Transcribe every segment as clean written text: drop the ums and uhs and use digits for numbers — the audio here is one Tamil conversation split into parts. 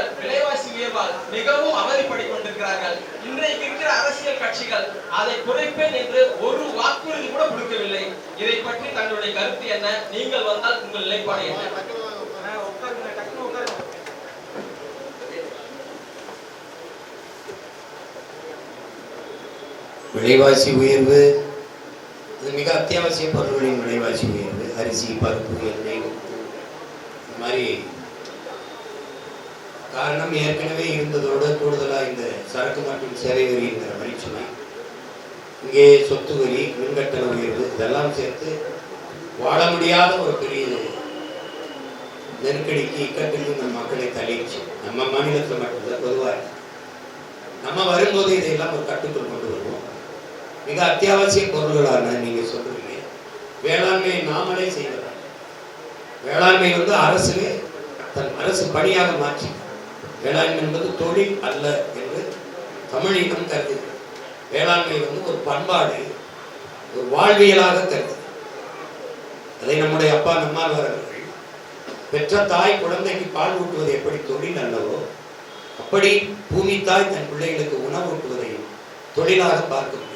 மக்கள் விலைவாசி உயர்வால் மிகவும் அவதிப்பட்டுக் கொண்டிருக்கிறார்கள். இன்றைக்கு இருக்கிற அரசியல் கட்சிகள் அதை குறைப்பேன் என்று ஒரு வாக்குறுதி கூட கொடுக்கவில்லை. இதை பற்றி தங்களுடைய கருத்து என்ன? நீங்கள் வந்தால் உங்கள் நிலைப்பாடு என்ன? விலைவாசி உயர்வு மிக அத்தியாவசிய பொருட்களின் விலைவாசி உயர்வு, அரிசி, பருப்பு, எண்ணெய், இந்த மாதிரி காரணம் ஏற்கனவே இருந்ததோடு கூடுதலாக இந்த சரக்கு மற்றும் சேவை வரி என்கிற வரிச்சுமை, இங்கே சொத்து வரி, மின்கட்டண உயர்வு, இதெல்லாம் சேர்த்து வாழ முடியாத ஒரு பெரிய நெருக்கடிக்கு இக்கட்டுக்கு நம் மக்களை தள்ளிடுச்சு. நம்ம மாநிலத்தில் மட்டும்தான் பொதுவாக நம்ம வரும்போது இதையெல்லாம் ஒரு கட்டுக்குள் கொண்டு வருவோம். மிக அத்தியாவசிய பொருள்களான நீங்க சொல்றீங்க வேளாண்மையை நாமளே செய்யலாம். வேளாண்மை அரசு பணியாக மாற்றி, வேளாண்மை என்பது தொழில் அல்ல என்று தமிழினம் கருதுகிறது. வேளாண்மை ஒரு பண்பாடு, ஒரு வாழ்வியலாக கருது. அதை நம்முடைய அப்பா நம்மாழ்வார்கள் பெற்ற தாய் குழந்தைக்கு பால் ஊட்டுவது எப்படி தொழில் அல்லவோ, அப்படி பூமி தாய் தன் பிள்ளைகளுக்கு உணவு ஊட்டுவதையும் தொழிலாக பார்க்க முடியும்.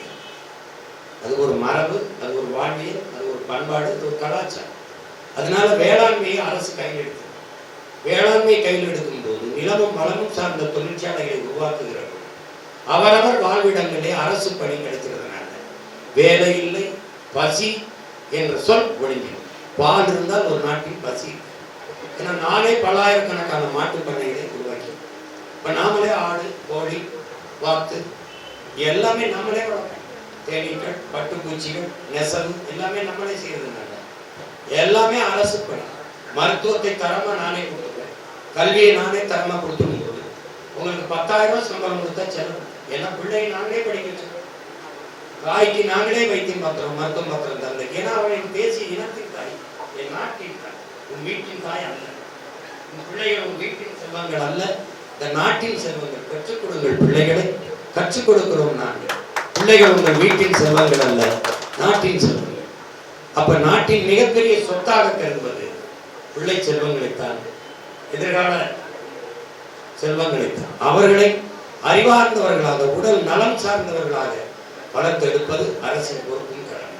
அது ஒரு மரபு, அது ஒரு வாழ்வியல், அது ஒரு பண்பாடு, அது ஒரு கலாச்சாரம். அதனால வேளாண்மையை அரசு கையில் எடுக்கும். வேளாண்மை கையில் எடுக்கும் போது நிலமும் வளமும் சார்ந்த தொழிற்சாலைகளை உருவாக்குகிற அவரவர் வாழ்விடங்களே அரசு பணி கிடைக்கிறதுனால வேலை இல்லை, பசி என்ற சொல் ஒழிஞ்சிடும். பால் இருந்தால் ஒரு நாட்டில் பசி. ஏன்னா நானே பல்லாயிரக்கணக்கான மாட்டு பண்ணைகளை உருவாக்கி, இப்போ நாமளே ஆடு, கோழி, வாத்து எல்லாமே நம்மளே வளர்ப்போம். தேனீக்கள், பட்டுப்பூச்சிகள், நெசவு எல்லாமே நம்மளே செய்யறதுனால எல்லாமே அரசு பணி. மருத்துவத்தை தரமா நானே கொடுத்துருவேன், கல்வியை நானே தரமா கொடுத்துடும் போது உங்களுக்கு 10,000 சம்பளம் கொடுத்தா செலவு. ஏன்னா பிள்ளையை நாங்களே படிக்க வச்சிருக்கோம், தாய்க்கு நாங்களே வைத்தியம் பார்க்கிறோம், மருத்துவம் பார்க்கிறோம் தந்தை. ஏன்னா அவன் தேசிய இனத்தின் தாய், என் நாட்டின் தாய், உன் வீட்டின் தாய் அல்ல. உன் பிள்ளைகள் உன் வீட்டின் செல்வங்கள் அல்ல, இந்த நாட்டின் செல்வங்கள். கற்றுக் கொடுங்கள் பிள்ளைகளை, கற்றுக் கொடுக்கிறோம் நாங்கள். பிள்ளைகள் உங்கள் வீட்டின் செல்வங்கள் அல்ல, நாட்டின் செல்வங்கள். அப்ப நாட்டின் மிகப்பெரிய சொத்தாக கருதுவது பிள்ளை செல்வங்களைத்தான், எதிர்கால செல்வங்களைத்தான். அவர்களை அறிவார்ந்தவர்களாக, உடல் நலம் சார்ந்தவர்களாக வளர்த்தெடுப்பது அரசின் பொறுப்பும் கடமை.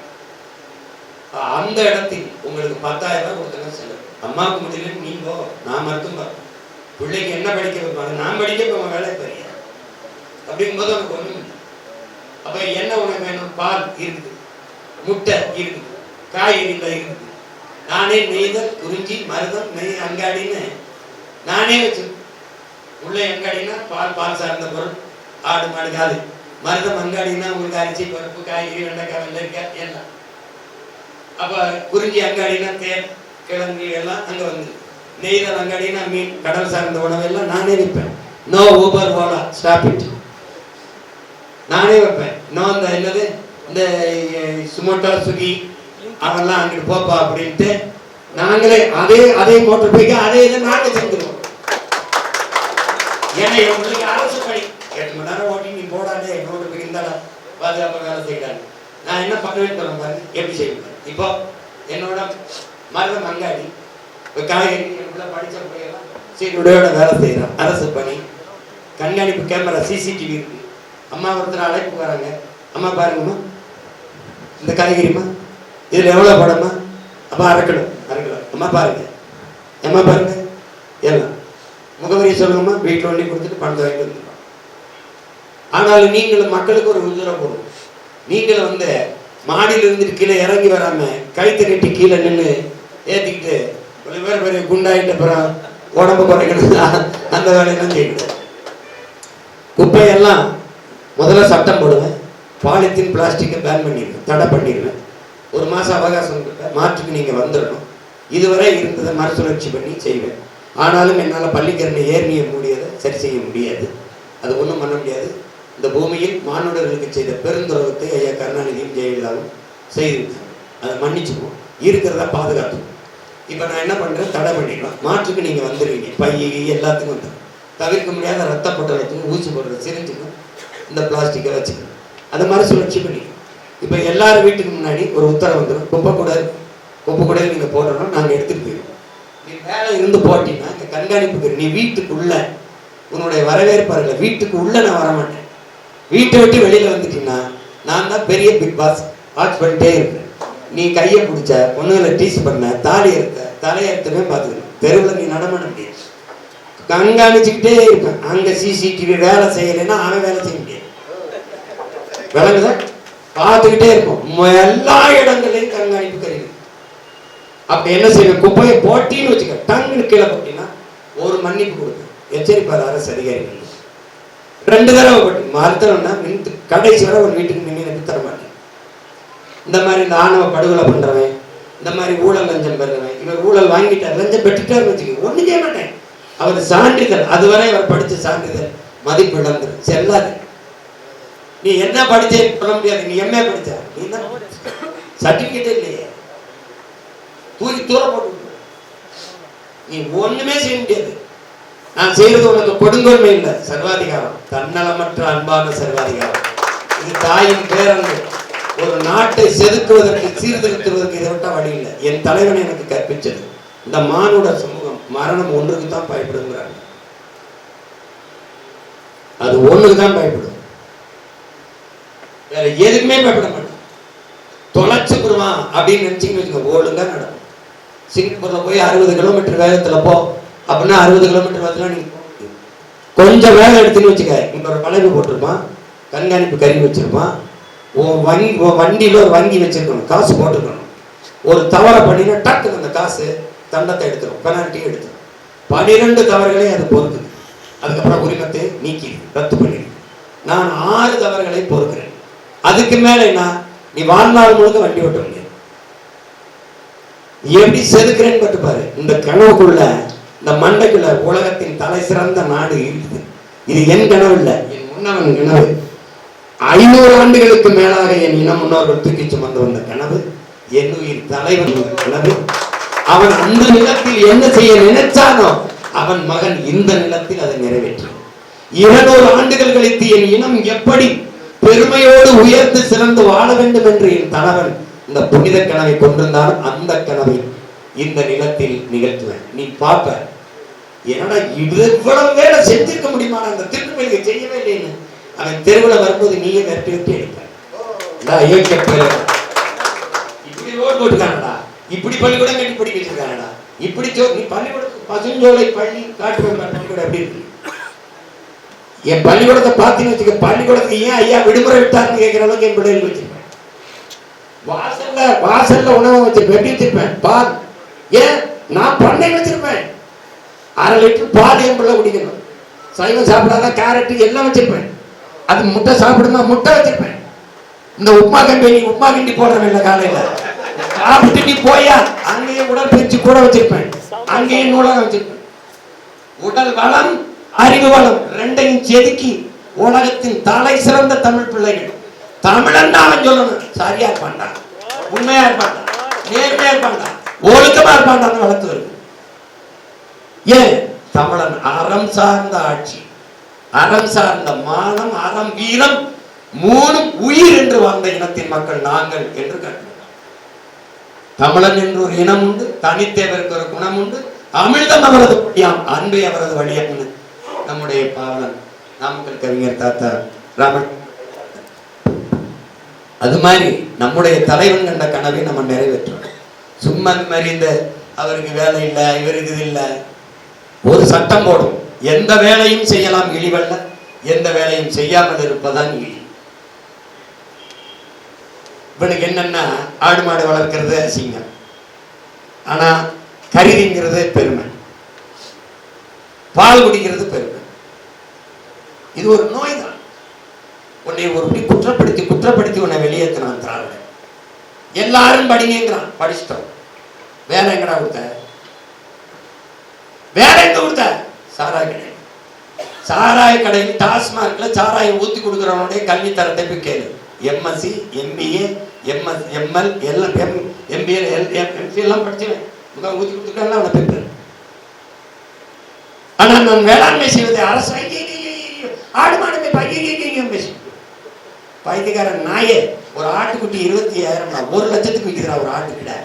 அந்த இடத்தில் உங்களுக்கு 10,000 கொடுத்தா செலவு. அம்மாவுக்கு முடியல, நீங்க நான் மட்டும் பிள்ளைக்கு என்ன படிக்க வைப்பாங்க, நான் படிக்க வேலை பெரிய அப்படிங்கும்போது அவனுக்கு ஒண்ணும் இல்லை. அப்ப என்ன உனக்கு வேணும்? பால் இருக்குது, முட்டை இருக்குது, காய்கறிகள் இருக்குது. நானே நெய்தல், குறிஞ்சி, மருதம், நெய் அங்காடின்னு நானே வச்சு உள்ள அங்காடினா பால் சார்ந்த பொருள், ஆடு மாடு காது. மருதம் அங்காடினா உங்களுக்கு அரிசி, பருப்பு, காய்கறி, வெண்டைக்காய், வெள்ளரிக்காய் எல்லாம். அப்ப குறிஞ்சி அங்காடினா தேன், கிழங்கு எல்லாம் அங்க வந்து. நெய்தல் அங்காடினா மீன், கடல் சார்ந்த உணவு எல்லாம் நானே வைப்பேன். No Uber, Ola, stop it, நானே வைப்பேன். இன்னும் இந்த என்னது இந்த சுமோட்டோ, சுகி அவெல்லாம் அங்கிட்டு போப்பா அப்படின்ட்டு நாங்களே அதே மோட்டர் பைக்கு அதே இதை நாங்கள் செஞ்சுருவோம். ஏன்னா எங்களுக்கு அரசு பணி 8 மணி நேரம் ஓட்டி நீ போடாதே, மோட்டர் பைக்கு இருந்தாடா பாதுகாப்பாக வேலை செய்யறாங்க. நான் என்ன பண்ணுவேன்னு சொல்ல பாருங்க, எப்படி செய்வேன். இப்போ என்னோட மருதம் அங்காடி, இப்போ காய்கறி படித்த பிள்ளைகள்லாம் சீருடையோட வேலை செய்யறோம். அரசு பணி, கண்காணிப்பு கேமரா, சிசிடிவி இருக்கு. அம்மா ஒருத்தர் அழைப்பு வராங்க, அம்மா பாருங்கம்மா இந்த காய்கறிம்மா, இதில் எவ்வளோ படம்மா, அப்போ அரை கிலோ. அம்மா பாருங்க, அம்மா பாருங்க எல்லாம் முகவரி சொல்லுங்கம்மா, வீட்டில் ஒண்ணி கொடுத்துட்டு பணத்தை வாங்கிட்டு வந்துடுவோம். ஆனாலும் நீங்களும் மக்களுக்கு ஒரு உத்தரவு போடணும். நீங்களும் மாடியில் இருந்துட்டு கீழே இறங்கி வராம கைத்து கட்டி கீழே நின்று ஏற்றிக்கிட்டு ஒரு பேர் பெரிய குண்டாயிட்ட அப்புறம் உடம்பு குறைக்கணும், அந்த வேலையெல்லாம் செய்யக்கூடாது. குப்பையெல்லாம் முதல்ல சட்டம் போடுவேன், பாலித்தீன் பிளாஸ்டிக்கை பேன் பண்ணிடுவேன், தடை பண்ணிடுவேன். 1 மாதம் அவகாசம் கொடுப்பேன், மாற்றுக்கு நீங்கள் வந்துடணும். இதுவரை இருந்ததை மறுசுழற்சி பண்ணி செய்வேன். ஆனாலும் என்னால் பள்ளிக்கரணை ஏர்னிய முடியாத சரி செய்ய முடியாது, அது ஒன்றும் பண்ண முடியாது. இந்த பூமியில் மானுடர்களுக்கு செய்த பெருந்துரோகத்தை ஐயா கருணாநிதியும் ஜெயலலிதாவும் செய்திருக்காங்க. அதை மன்னிச்சுக்குவோம், இருக்கிறத பாதுகாத்துக்குவோம். இப்போ நான் என்ன பண்ணுறேன், தடை பண்ணிடுவேன். மாற்றுக்கு நீங்கள் வந்துடுவீங்க, பைய எல்லாத்துக்கும் வந்துடும். தவிர்க்க முடியாத ரத்த பட்டறதுக்கும், ஊசி போடுற சிரிஞ்சுக்கும் இந்த பிளாஸ்டிக்கை வச்சுக்கணும். அதை மறுசுழற்சி பண்ணிக்கணும். இப்போ எல்லாரும் வீட்டுக்கு முன்னாடி ஒரு உத்தரவு வந்துடும், குப்பை கூட நீங்கள் போடணும், நாங்கள் எடுத்துகிட்டு போயிடுவோம். நீ வேலை இருந்து போட்டீங்கன்னா இந்த கண்காணிப்புக்கு நீ வீட்டுக்குள்ள உன்னுடைய வரவேற்பார்கள். வீட்டுக்கு உள்ள நான் வரமாட்டேன். வீட்டை விட்டு வெளியில வந்துட்டீங்கன்னா நான் தான் பெரிய பிக் பாஸ். வாட்ச் பண்ணிட்டே இருப்பேன். நீ கையை பிடிச்ச பொண்ணுகளை டீஸ் பண்ண தாலி எடுத்த தலையெடுத்துமே பார்த்துக்கணும். தெருவில் நீ நடமாட முடியாது. கண்காணிச்சுக்கிட்டே இருப்பேன். அங்க சிசிடிவி வேலை செய்யலைன்னா அவன் வேலை செய்ய முடியாது. விளங்குதா? பார்த்துக்கிட்டே இருப்போம். எல்லா இடங்களையும் கண்காணிப்பு கருவி. அப்படி என்ன செய்வேன்? குப்பையை போட்டின்னு வச்சுக்க, டங்குன்னு கீழே போட்டீங்கன்னா ஒரு மன்னிப்பு கொடுப்பேன். எச்சரிப்பார் அரசு அதிகாரிகள். 2 தடவை போட்டு மறுத்தவன்னா கடைசி வரை ஒரு வீட்டுக்கு மின் தர மாட்டேன். இந்த மாதிரி இந்த ஆணவ படுகொலை பண்றவன், இந்த மாதிரி ஊழல் லஞ்சம் பெறுறவன், இவர் ஊழல் வாங்கிட்டார் லஞ்சம் பெற்றுட்டாருன்னு வச்சுக்க, ஒண்ணு செய்ய மாட்டேன். அவர் சான்றிதழ் அதுவரை அவர் படிச்ச சான்றிதழ் மதிப்பு இழந்து செல்லாது. நீ என்ன படிச்சேன்னு சொல்ல முடியாது. நீ எம்ஏ படிச்ச, நீ தான் சர்டிபிகேட்டே இல்லையே, தூக்கி தூர போட்டு நீ ஒண்ணுமே செய்ய முடியாது. நான் செய்யறது உனக்கு கொடுங்கோன்மை இல்லை, சர்வாதிகாரம், தன்னலமற்ற அன்பான சர்வாதிகாரம். இது தாயின் பேரன்பு. ஒரு நாட்டை செதுக்குவதற்கு சீர்திருத்துவதற்கு இதை விட்டா வழி இல்லை. என் தலைவன் எனக்கு கற்பிச்சது. இந்த மானுட சமூகம் மரணம் ஒன்றுக்கு தான் பயப்படுங்கிறாங்க. அது ஒண்ணுக்கு தான் பயப்படும், வேற எதுக்குமே பயப்பட மாட்டோம். தொலைச்சுக்குருவான் அப்படின்னு நினைச்சீங்கன்னு ஒழுங்கா நடக்கும். சிங்கப்பூர்ல போய் 60 கிலோமீட்டர் வேகத்துல போ அப்படின்னா 60 கிலோமீட்டர் வேகத்துல நீ கொஞ்சம் வேகம் எடுத்துன்னு வச்சுக்க, இங்க ஒரு வளைவு போட்டிருப்பான், கண்காணிப்பு கருவி வச்சிருப்பான், வண்டியில ஒரு வங்கி வச்சிருக்கணும், காசு போட்டுக்கணும். ஒரு தவறை பண்ணினா டக்குன்னு அந்த காசு தண்டத்தை எடுத்துரும், பெனால்ட்டி எடுத்துரும். 12 தவறுகளை அது பொறுக்குது. அதுக்கப்புறம் உரிமத்தை நீக்கி ரத்து பண்ணிடு. நான் 6 தவறுகளை பொறுக்கிறேன். அதுக்கு மேல என்ன, நீ வாழ்நாள் முழுக்க வண்டி ஓட்ட முடியாது. எப்படி செதுக்கிறேன்னு பட்டு பாரு. இந்த கனவுக்குள்ள, இந்த மண்டைக்குள்ள உலகத்தின் தலை சிறந்த நாடு இருக்குது. இது என் கனவு இல்லை, என் முன்னவன் கனவு. 500 ஆண்டுகளுக்கு மேலாக என் இன முன்னோர்கள் தூக்கி சுமந்து வந்த கனவு, என் உயிர் தலைவன் கனவு. அவன் அந்த நிலத்தில் என்ன செய்ய நினைச்சானோ அவன் மகன் இந்த நிலத்தில் அதை நிறைவேற்றான். 200 ஆண்டுகள் கழித்து என் இனம் எப்படி பெருமையோடு உயர்ந்து சிறந்து வாழ வேண்டும் என்று என் தலைவன் இந்த புனித கனவை கொண்டிருந்தாலும் அந்த கனவை இந்த நிலத்தில் நிகழ்த்துவேன். நீ பார்ப்ப, என்னடா இவ்வளவு வேலை செஞ்சிருக்க முடியுமா, அந்த திருப்பணியை செய்யவே இல்லைன்னு அவன் தெருவில் வரும்போது நீயே வெட்டி வெட்டி அடிப்பேன். இப்படி ரோடு போட்டுக்கானடா, இப்படி பள்ளிக்கூடம் கட்டி படிக்க வச்சிருக்கானடா, இப்படி நீ பள்ளிக்கூடத்துக்கு பசுஞ்சோலை பள்ளி காட்டுவேன் பள்ளிக்கூடம் எப்படி இருக்கு. என் பள்ளிக்கூடத்தை பார்த்தீங்கன்னு வச்சுக்க, பள்ளிக்கூடத்துக்கு ஏன் ஐயா விடுமுறை விட்டாருன்னு கேட்கிற அளவுக்கு என் பிள்ளைகள் வச்சிருப்பேன். வாசல்ல உணவை வச்சிருப்பேன், எப்படி வச்சிருப்பேன் பால். ஏன் நான் பண்ணை வச்சிருப்பேன். 1/2 லிட்டர் பால் என் பிள்ளை குடிக்கணும். சைவம் சாப்பிடாத கேரட் எல்லாம் வச்சிருப்பேன். அது முட்டை சாப்பிடுமா, முட்டை வச்சிருப்பேன். இந்த உப்மா கம்பெனி உப்மா கிண்டி போடுறேன் இல்லை காலையில சாப்பிட்டு நீ போயா, அங்கேயே உடற்பயிற்சி கூட வச்சிருப்பேன், அங்கேயே நூலகம் வச்சிருப்பேன். உடல் வளம் அறிவு வளம் 2ஐயும் செதுக்கி உலகத்தின் தலை சிறந்த தமிழ் பிள்ளைகள், தமிழன் அவன் சொல்லணும், சரியா இருப்பான்டா, உண்மையா இருப்பான்டா, நேர்மையா இருப்பான்டா, ஒழுக்கமா இருப்பான்டான்னு வளர்த்து வருது. ஏன் தமிழன் அறம் சார்ந்த ஆட்சி, அறம் சார்ந்த மானம், அறம் வீரம் 3 உயிர் என்று வாழ்ந்த இனத்தின் மக்கள் நாங்கள் என்று கற்று. தமிழன் என்று ஒரு இனம் உண்டு, தனித்தேவருக்கு ஒரு குணம் உண்டு, அமிழ்தம் அவரது வழியாம், அன்பை அவரது வழியாம். நம்முடைய பாவலன் நாமக்கல் கவிஞர் தாத்தா ராமன் அது மாதிரி நம்முடைய தலைவன் கண்ட கனவை நம்ம நிறைவேற்றோம். சும்மா மாதிரி இந்த அவருக்கு வேலை இல்லை, இவருக்கு இது இல்லை, ஒரு சட்டம் போடும். எந்த வேலையும் செய்யலாம் இழிவல்ல, எந்த வேலையும் செய்யாமல் இருப்பதான் இழி. இவனுக்கு என்னன்னா, ஆடு மாடு வளர்க்கிறது அசிங்கம், ஆனா கருதிங்கிறது பெருமை, பால் குடிக்கிறது பெருமை. இது ஒரு நோய் தான். உன்னை ஒரு குற்றப்படுத்தி உன்னை வெளியேற்றினான் திராவிடன். எல்லாரும் படிங்கிறான், படிச்சிட்டோம். வேலை எங்கடா கொடுத்த, வேலை எங்க கொடுத்த? சாராய கடை. சாராய கடையில் டாஸ்மார்க்ல சாராயம் ஊத்தி கொடுக்குறவனுடைய கல்வி தரத்தை போய் கேளு. எம்எஸ்சி, எம்பிஏ, எம்எல் எல்லாம் எம்பிஏ எம்சி எல்லாம் படிச்சவன் ஊத்தி கொடுத்துருக்காங்க அவனை பேப்பர். ஆனா நான் வேளாண்மை செய்வதை அரசு ஆடு மாடு பேசி பைத்தியக்காரன் நாயே. ஒரு ஆட்டுக்குட்டி 25,000, 1 லட்சத்துக்கு விற்கிறா ஒரு ஆட்டு கிடா.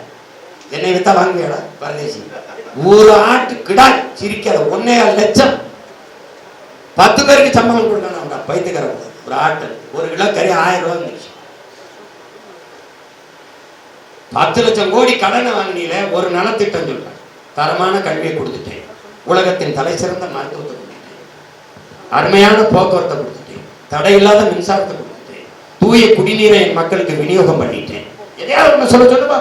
என்னை வித்தா வாங்குவியாடா பரதேசி? ஒரு ஆட்டு கிடா சிரிக்காத 1.5 லட்சம். 10 பேருக்கு சம்பளம் கொடுக்கணும். பைத்துக்கார ஒரு ஆட்டல் 1 கிலோ கறி 1000 ரூபாய் இருந்துச்சு. 10 லட்சம் கோடி கடனை வாங்கினீல ஒரு நலத்திட்டம் சொல்றேன். தரமான கல்வியை கொடுத்துட்டேன், உலகத்தின் தலை சிறந்த மருத்துவத்தை கொடுத்துட்டேன், அருமையான போக்குவரத்தை கொடுத்துட்டேன், தடையில்லாத மின்சாரத்தை கொடுத்துட்டேன், தூய குடிநீரை என் மக்களுக்கு விநியோகம் பண்ணிட்டேன். எதையாவது ஒண்ணு சொல்லுப்பா.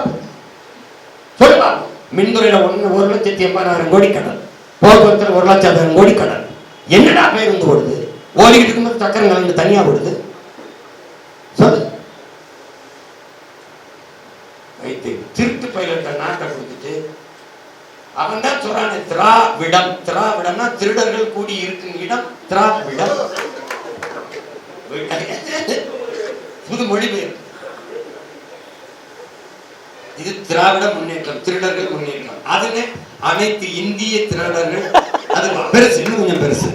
மின்துறையில 1,80,000 கோடி கடன், போக்குவரத்துல 1,00,000 கோடி கடன். என்னடா பேருந்து ஓடுது? ஓடிக்கிட்டு இருக்கும்போது சக்கரம் கலந்து தனியா ஓடுது. சொல்லு. வைத்து திருட்டு பயிலட்ட நாட்டை கொடுத்துட்டு அவன் தான் சொல்றானே திராவிடம். திராவிடம்னா திருடர்கள் கூடி இருக்கும் இடம் திராவிடம். புது மொழிபெயர்ப்பு. இது திராவிட முன்னேற்றம், திருடர்கள் முன்னேற்றம். அதுன்னு அனைத்து இந்திய திருடர்கள். அது பெருசு, இன்னும் கொஞ்சம் பெருசு,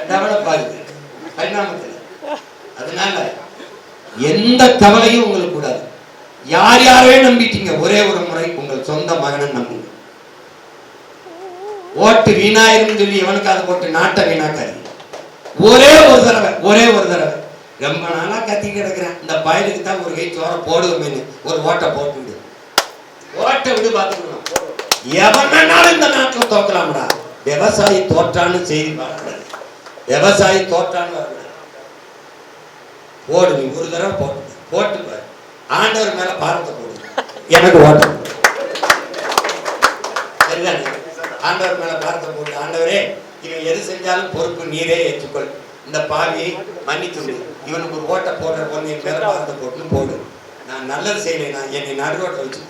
டெவலப் ஆகுது பரிணாமத்தில். அதனால எந்த கவலையும் உங்களுக்கு கூடாது. யார் யாரே நம்பிட்டீங்க, ஒரே ஒரு முறை உங்கள் சொந்த மகனை நம்புங்க. ஓட்டு வீணாயிரும் சொல்லி எவனுக்காக போட்டு நாட்டை வீணாக்காது. ஒரே ஒரு தடவை ரொம்ப நாளா கத்தி கிடக்குறேன், இந்த பயலுக்கு தான் ஒரு கை சோற போடுவோமேனு ஒரு ஓட்டை போட்டு விடு. ஓட்டை விடு, பார்த்துக்கணும். எவனாலும் இந்த நாட்டில் தோக்கலாம்டா. விவசாயி தோற்றான்னு செய்தி பார்க்கக்கூடாது. விவசாயி தோற்றான்னு வரக்கூடாது. போடு, நீ ஒரு தடவை போட்டு பாரு. ஆண்டவர் மேல பாரத்தை போடு, எனக்கு ஓட்டம். சரிதானே? ஆண்டவர் மேல பாரத்தை போட்டு, ஆண்டவரே இவன் எது செஞ்சாலும் பொறுப்பு நீரே ஏற்றுக்கொள், இந்த பாவியை மன்னித்து, இவனுக்கு ஒரு ஓட்டை போடுற பொண்ணு என் மேல பாரத்தை போட்டு போடு. நான் நல்லது செய்யலை, நான் என்னை நடுரோட்டை வச்சு